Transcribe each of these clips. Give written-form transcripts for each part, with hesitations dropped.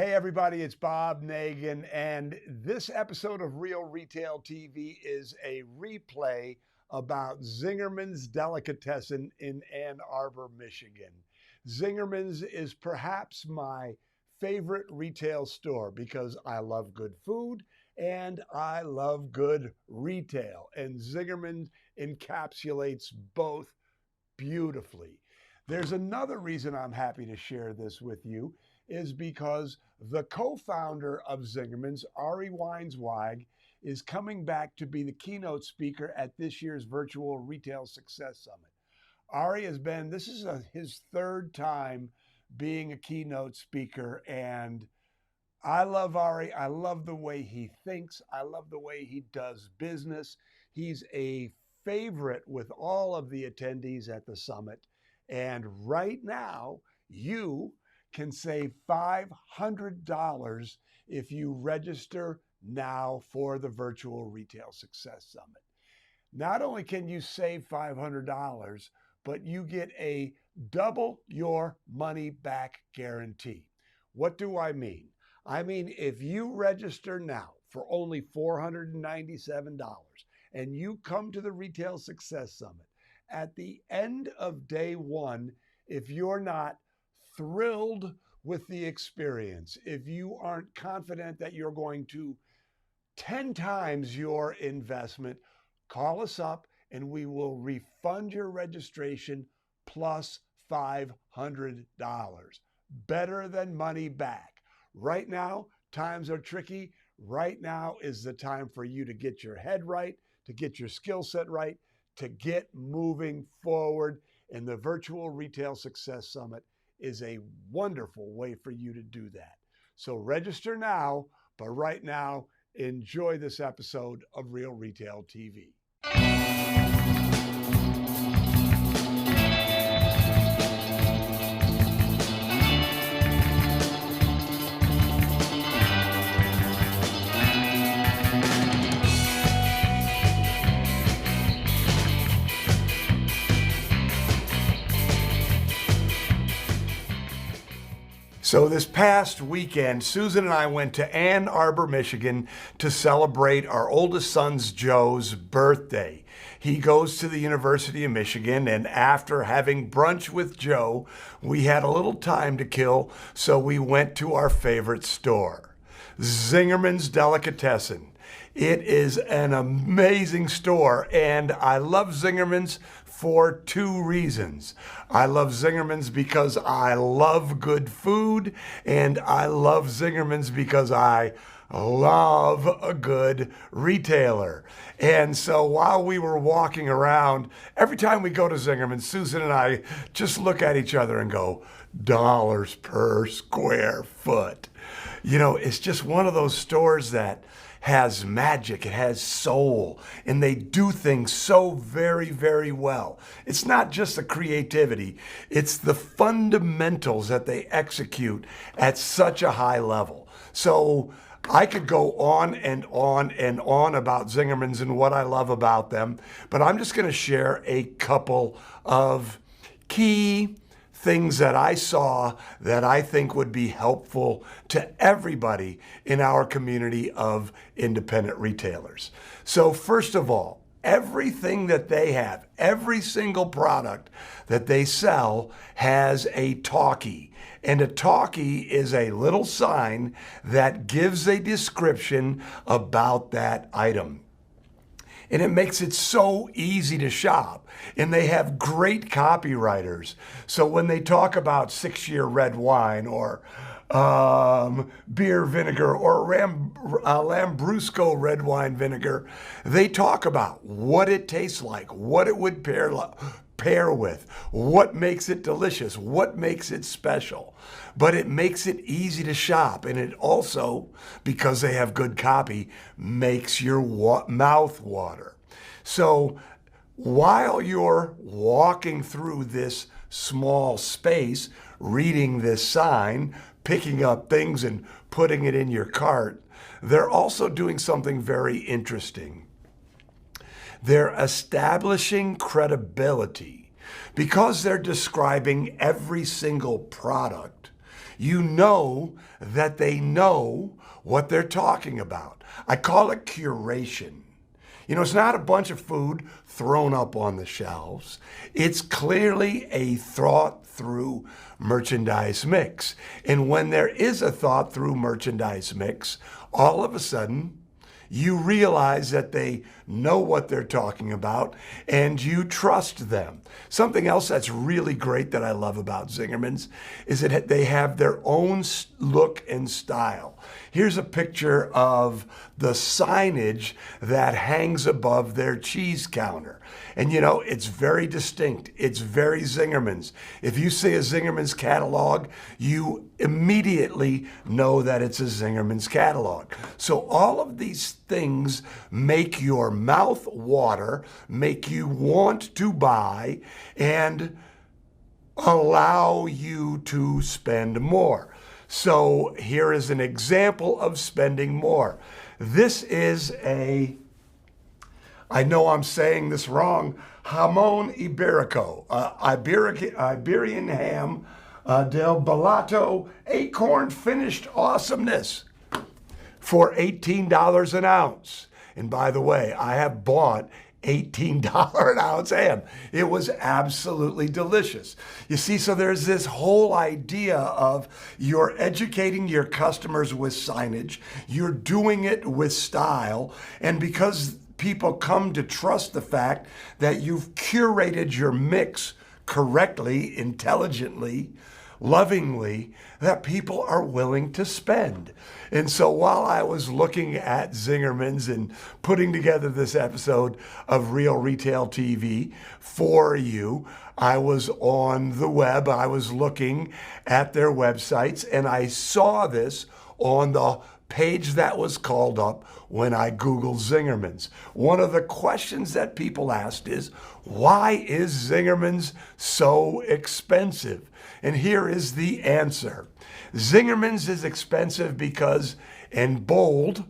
Hey everybody, it's Bob Nagin, and this episode of Real Retail TV is a replay about Zingerman's Delicatessen in Ann Arbor, Michigan. Zingerman's is perhaps my favorite retail store because I love good food and I love good retail, and Zingerman encapsulates both beautifully. There's another reason I'm happy to share this with you is because the co-founder of Zingerman's, Ari Weinzweig, is coming back to be the keynote speaker at this year's virtual Retail Success Summit. Ari this is his third time being a keynote speaker, and I love Ari. I love the way he thinks. I love the way he does business. He's a favorite with all of the attendees at the summit. And right now, you can save $500 if you register now for the virtual Retail Success Summit. Not only can you save $500, but you get a double your money back guarantee. What do I mean? I mean, if you register now for only $497 and you come to the Retail Success Summit, at the end of day one, if you're not thrilled with the experience, if you aren't confident that you're going to 10 times your investment, call us up and we will refund your registration plus $500. Better than money back. Right now, times are tricky. Right now is the time for you to get your head right, to get your skill set right, to get moving forward. And the Virtual Retail Success Summit is a wonderful way for you to do that. So register now, but right now, enjoy this episode of Real Retail TV. So this past weekend, Susan and I went to Ann Arbor, Michigan to celebrate our oldest son's Joe's birthday. He goes to the University of Michigan, and after having brunch with Joe, we had a little time to kill, so we went to our favorite store, Zingerman's Delicatessen. It is an amazing store, and I love Zingerman's for two reasons. I love Zingerman's because I love good food, and I love Zingerman's because I love a good retailer. And so while we were walking around, every time we go to Zingerman's, Susan and I just look at each other and go, dollars per square foot. You know, it's just one of those stores that has magic, it has soul, and they do things so very, very well. It's not just the creativity, it's the fundamentals that they execute at such a high level. So I could go on and on and on about Zingerman's and what I love about them, but I'm just going to share a couple of key things that I saw that I think would be helpful to everybody in our community of independent retailers. So first of all, everything that they have, every single product that they sell has a talkie. And a talkie is a little sign that gives a description about that item. And it makes it so easy to shop. And they have great copywriters. So when they talk about 6-year red wine or beer vinegar or Lambrusco red wine vinegar, they talk about what it tastes like, what it would pair with, what makes it delicious, what makes it special. But it makes it easy to shop, and it also, because they have good copy, makes your mouth water. So while you're walking through this small space, reading this sign, picking up things and putting it in your cart, they're also doing something very interesting. They're establishing credibility. Because they're describing every single product, You know that they know what they're talking about. I call it curation. You know, it's not a bunch of food thrown up on the shelves. It's clearly a thought-through merchandise mix. And when there is a thought-through merchandise mix, all of a sudden, you realize that they know what they're talking about and you trust them. Something else that's really great that I love about Zingerman's is that they have their own look and style. Here's a picture of the signage that hangs above their cheese counter. And you know, it's very distinct. It's very Zingerman's. If you see a Zingerman's catalog, you immediately know that it's a Zingerman's catalog. So all of these things make your mouth water, make you want to buy, and allow you to spend more. So here is an example of spending more. This is I know I'm saying this wrong, jamón ibérico, Iberian ham, del Balato, acorn finished awesomeness for $18 an ounce. And by the way, I have bought $18 an ounce ham. It was absolutely delicious. You see, so there's this whole idea of you're educating your customers with signage, you're doing it with style, and because people come to trust the fact that you've curated your mix correctly, intelligently, lovingly, that people are willing to spend. And so while I was looking at Zingerman's and putting together this episode of Real Retail TV for you, I was on the web, I was looking at their websites, and I saw this on the page that was called up when I Googled Zingerman's. One of the questions that people asked is, why is Zingerman's so expensive? And here is the answer. Zingerman's is expensive because, in bold,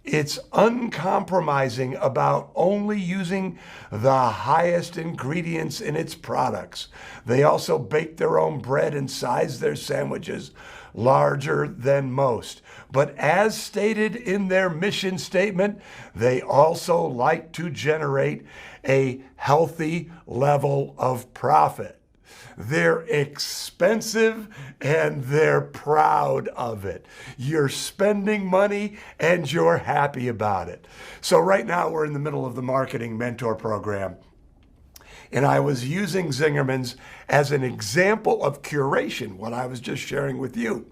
it's uncompromising about only using the highest ingredients in its products. They also bake their own bread and size their sandwiches larger than most. But as stated in their mission statement, they also like to generate a healthy level of profit. They're expensive and they're proud of it. You're spending money and you're happy about it. So right now we're in the middle of the Marketing Mentor Program. And I was using Zingerman's as an example of curation, what I was just sharing with you.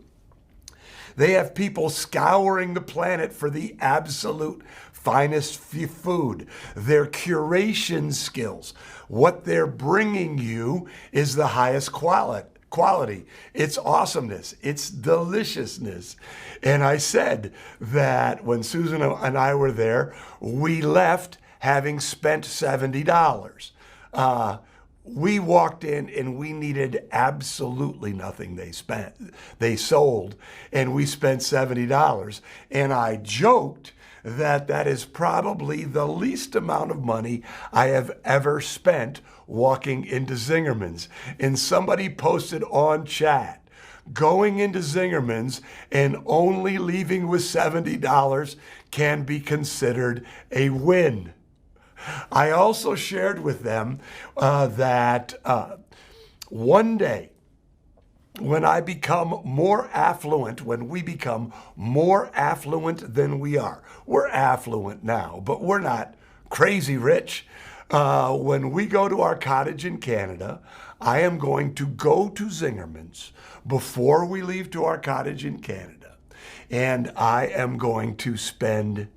They have people scouring the planet for the absolute finest food. Their curation skills, what they're bringing you is the highest quality. It's awesomeness. It's deliciousness. And I said that when Susan and I were there, we left having spent $70. We walked in and we needed absolutely nothing they sold, and we spent $70. And I joked that that is probably the least amount of money I have ever spent walking into Zingerman's. And somebody posted on chat, going into Zingerman's and only leaving with $70 can be considered a win. I also shared with them that one day, when I become more affluent, when we become more affluent than we are, we're affluent now, but we're not crazy rich. When we go to our cottage in Canada, I am going to go to Zingerman's before we leave to our cottage in Canada, and I am going to spend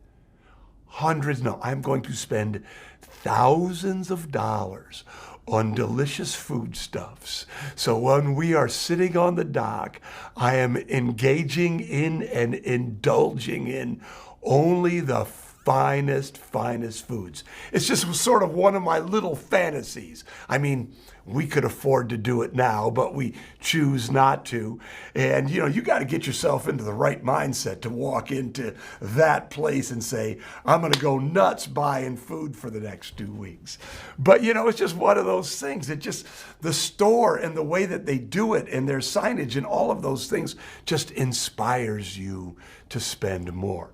I'm going to spend thousands of dollars on delicious foodstuffs. So when we are sitting on the dock, I am engaging in and indulging in only the finest foods. It's just sort of one of my little fantasies. I mean, we could afford to do it now, but we choose not to. And, you got to get yourself into the right mindset to walk into that place and say, I'm going to go nuts buying food for the next 2 weeks. But, it's just one of those things. It just, the store and the way that they do it and their signage and all of those things just inspires you to spend more.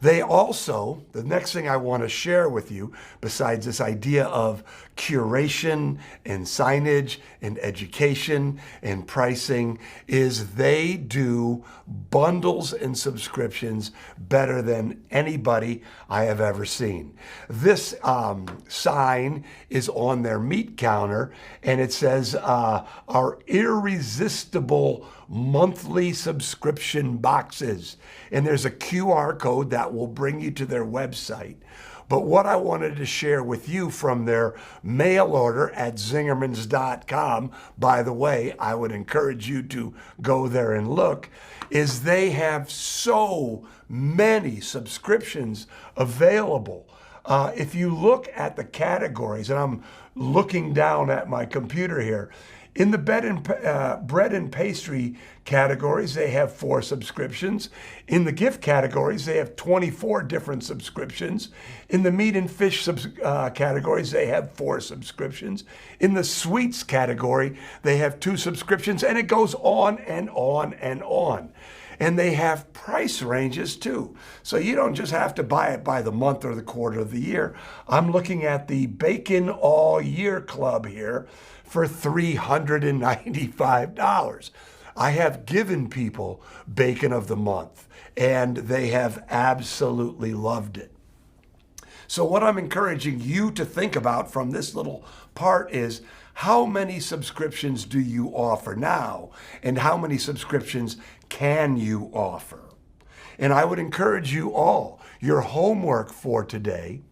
They also, the next thing I want to share with you, besides this idea of curation and signage and education and pricing, is they do bundles and subscriptions better than anybody I have ever seen. This sign is on their meat counter, and it says, our irresistible monthly subscription boxes. And there's a QR code that will bring you to their website. But what I wanted to share with you from their mail order at zingermans.com, by the way, I would encourage you to go there and look, is they have so many subscriptions available. If you look at the categories, and I'm looking down at my computer here, in the bread and pastry categories, they have 4 subscriptions. In the gift categories, they have 24 different subscriptions. In the meat and fish categories, they have 4 subscriptions. In the sweets category, they have 2 subscriptions, and it goes on and on and on. And they have price ranges too. So you don't just have to buy it by the month or the quarter of the year. I'm looking at the Bacon All Year Club here for $395. I have given people Bacon of the Month, and they have absolutely loved it. So what I'm encouraging you to think about from this little part is, how many subscriptions do you offer now, and how many subscriptions can you offer? And I would encourage you all, your homework for today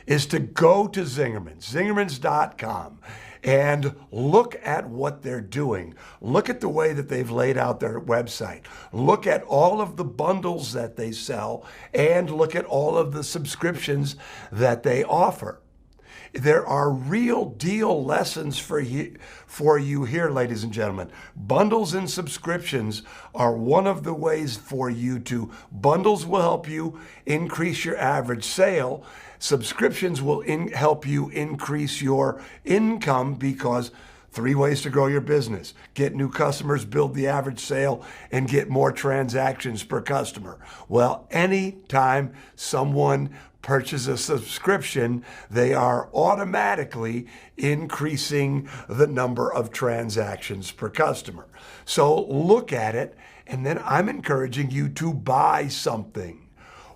is to go to zingermans.com, and look at what they're doing. Look at the way that they've laid out their website. Look at all of the bundles that they sell, and look at all of the subscriptions that they offer. There are real deal lessons for you here, ladies and gentlemen. Bundles and subscriptions are one of the ways for you to, bundles will help you increase your average sale. Subscriptions will help you increase your income, because 3 ways to grow your business: get new customers, build the average sale, and get more transactions per customer. Well, anytime someone purchase a subscription, they are automatically increasing the number of transactions per customer. So look at it, and then I'm encouraging you to buy something.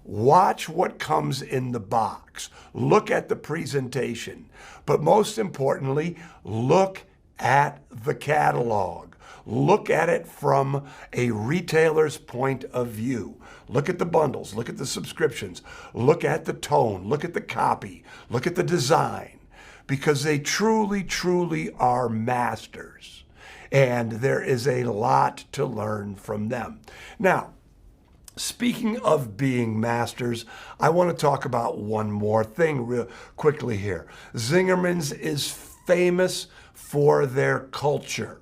Watch what comes in the box. Look at the presentation. But most importantly, look at the catalog. Look at it from a retailer's point of view. Look at the bundles, look at the subscriptions, look at the tone, look at the copy, look at the design, because they truly, truly are masters. And there is a lot to learn from them. Now, speaking of being masters, I want to talk about one more thing real quickly here. Zingerman's is famous for their culture.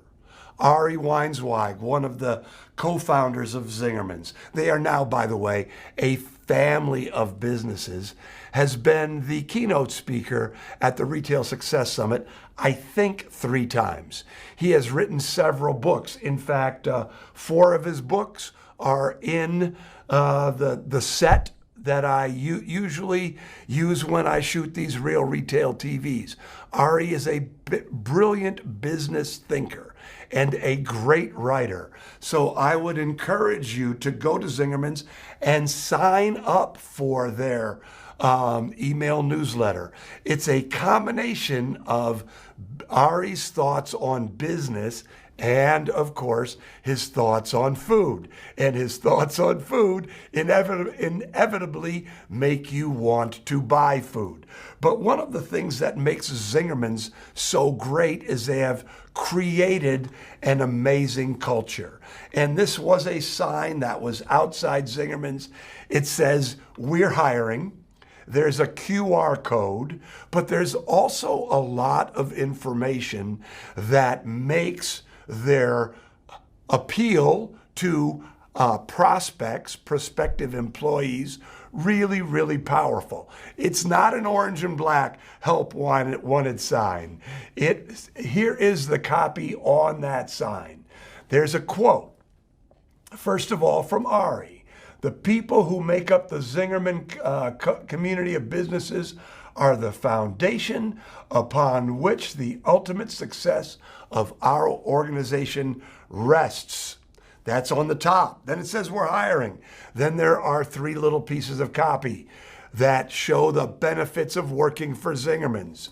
Ari Weinzweig, one of the co-founders of Zingerman's, they are now, by the way, a family of businesses, has been the keynote speaker at the Retail Success Summit, I think 3 times. He has written several books. In fact, 4 of his books are in the set that I usually use when I shoot these real retail TVs. Ari is a brilliant business thinker and a great writer. So I would encourage you to go to Zingerman's and sign up for their email newsletter. It's a combination of Ari's thoughts on business and, of course, his thoughts on food. And his thoughts on food inevitably make you want to buy food. But one of the things that makes Zingerman's so great is they have created an amazing culture. And this was a sign that was outside Zingerman's. It says, "We're hiring." there's a QR code, but there's also a lot of information that makes their appeal to prospective employees, really, really powerful. It's not an orange and black help wanted sign. Here is the copy on that sign. There's a quote, first of all, from Ari. The people who make up the Zingerman community of businesses are the foundation upon which the ultimate success of our organization rests. That's on the top. Then it says we're hiring. Then there are 3 little pieces of copy that show the benefits of working for Zingerman's.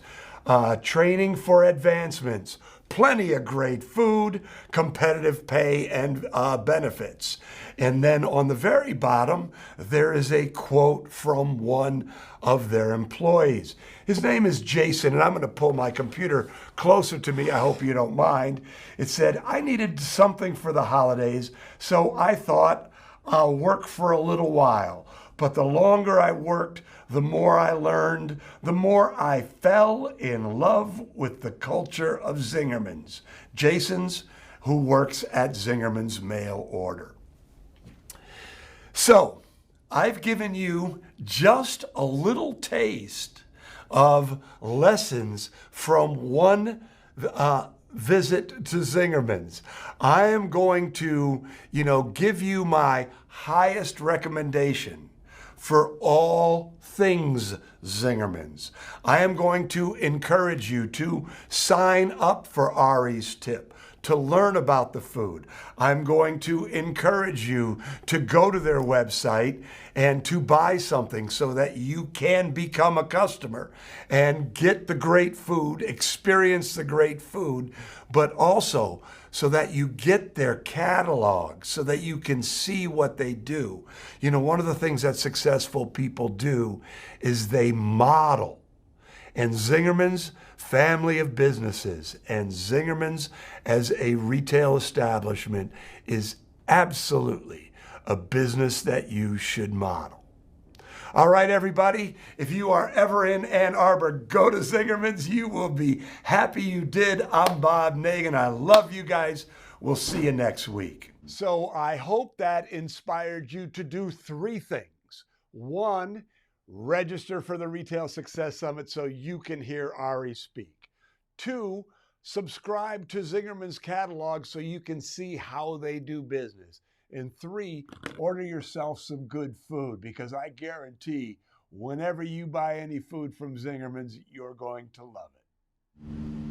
Training for advancements, plenty of great food, competitive pay, and benefits. And then on the very bottom, there is a quote from one of their employees. His name is Jason, and I'm going to pull my computer closer to me. I hope you don't mind. It said, I needed something for the holidays, so I thought I'll work for a little while. But the longer I worked, the more I learned, the more I fell in love with the culture of Zingerman's. Jason's, who works at Zingerman's mail order. So, I've given you just a little taste of lessons from one visit to Zingerman's. I am going to, give you my highest recommendation for all things Zingerman's. I am going to encourage you to sign up for Ari's tip, to learn about the food. I'm going to encourage you to go to their website and to buy something so that you can become a customer and get the great food, experience the great food, but also so that you get their catalog, so that you can see what they do. One of the things that successful people do is they model. And Zingerman's family of businesses and Zingerman's as a retail establishment is absolutely a business that you should model. All right, everybody, if you are ever in Ann Arbor, go to Zingerman's. You will be happy you did. I'm Bob Nagan. I love you guys. We'll see you next week. So I hope that inspired you to do 3 things. 1, register for the Retail Success Summit so you can hear Ari speak. 2, subscribe to Zingerman's catalog so you can see how they do business. And 3, order yourself some good food, because I guarantee whenever you buy any food from Zingerman's, you're going to love it.